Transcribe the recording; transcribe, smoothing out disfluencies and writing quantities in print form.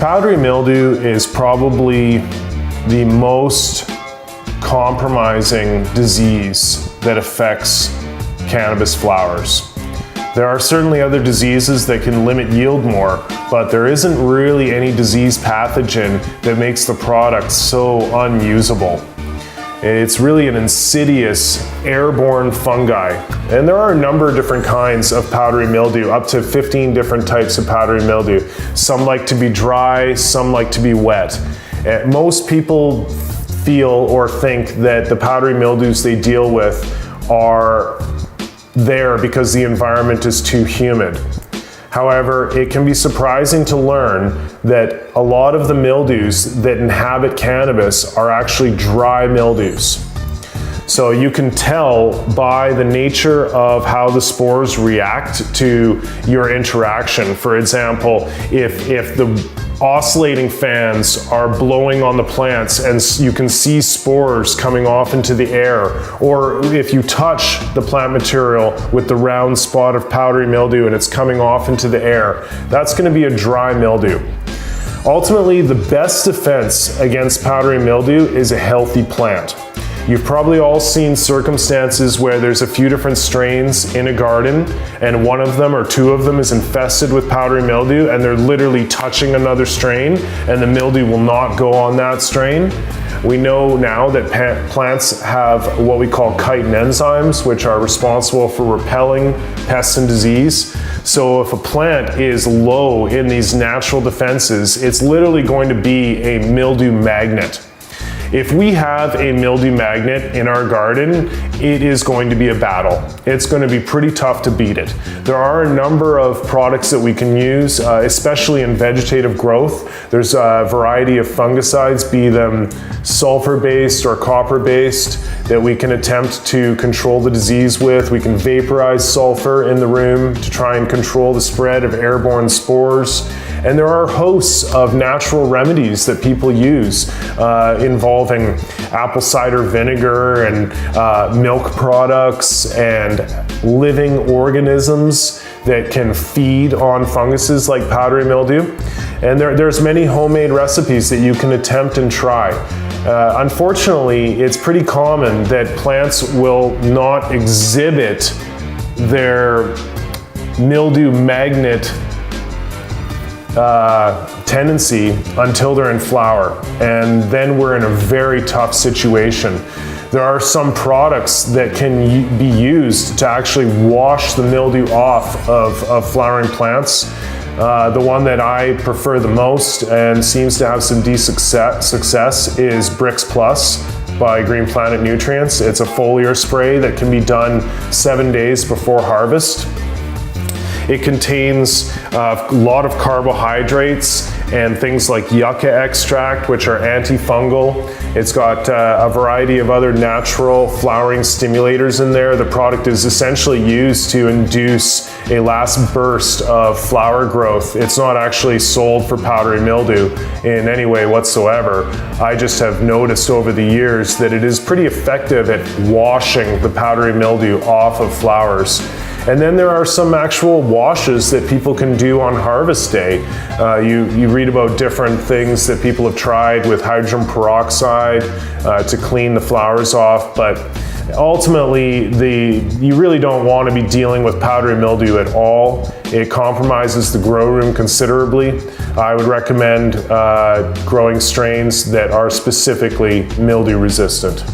Powdery mildew is probably the most compromising disease that affects cannabis flowers. There are certainly other diseases that can limit yield more, but there isn't really any disease pathogen that makes the product so unusable. It's really an insidious airborne fungi. And there are a number of different kinds of powdery mildew, up to 15 different types of powdery mildew. Some like to be dry, some like to be wet. Most people feel or think that the powdery mildews they deal with are there because the environment is too humid. However, it can be surprising to learn that a lot of the mildews that inhabit cannabis are actually dry mildews. So you can tell by the nature of how the spores react to your interaction. For example, if the oscillating fans are blowing on the plants and you can see spores coming off into the air, or if you touch the plant material with the round spot of powdery mildew and it's coming off into the air, that's going to be a dry mildew. Ultimately, the best defense against powdery mildew is a healthy plant. You've probably all seen circumstances where there's a few different strains in a garden and one of them or two of them is infested with powdery mildew and they're literally touching another strain and the mildew will not go on that strain. We know now that plants have what we call chitin enzymes, which are responsible for repelling pests and disease. So if a plant is low in these natural defenses, it's literally going to be a mildew magnet. If we have a mildew magnet in our garden, it is going to be a battle. It's going to be pretty tough to beat it. There are a number of products that we can use, especially in vegetative growth. There's a variety of fungicides, be them sulfur-based or copper-based, that we can attempt to control the disease with. We can vaporize sulfur in the room to try and control the spread of airborne spores. And there are hosts of natural remedies that people use involving apple cider vinegar and milk products and living organisms that can feed on funguses like powdery mildew. And there's many homemade recipes that you can attempt and try. Unfortunately, it's pretty common that plants will not exhibit their mildew magnet tendency until they're in flower, and then we're in a very tough situation. There are some products that can be used to actually wash the mildew off of flowering plants. The one that I prefer the most and seems to have some decent success is Brix Plus by Green Planet Nutrients. It's a foliar spray that can be done 7 days before harvest. It contains a lot of carbohydrates and things like yucca extract, which are antifungal. It's got a variety of other natural flowering stimulators in there. The product is essentially used to induce a last burst of flower growth. It's not actually sold for powdery mildew in any way whatsoever. I just have noticed over the years that it is pretty effective at washing the powdery mildew off of flowers. And then there are some actual washes that people can do on harvest day. You read about different things that people have tried with hydrogen peroxide to clean the flowers off, but ultimately you really don't want to be dealing with powdery mildew at all. It compromises the grow room considerably. I would recommend growing strains that are specifically mildew resistant.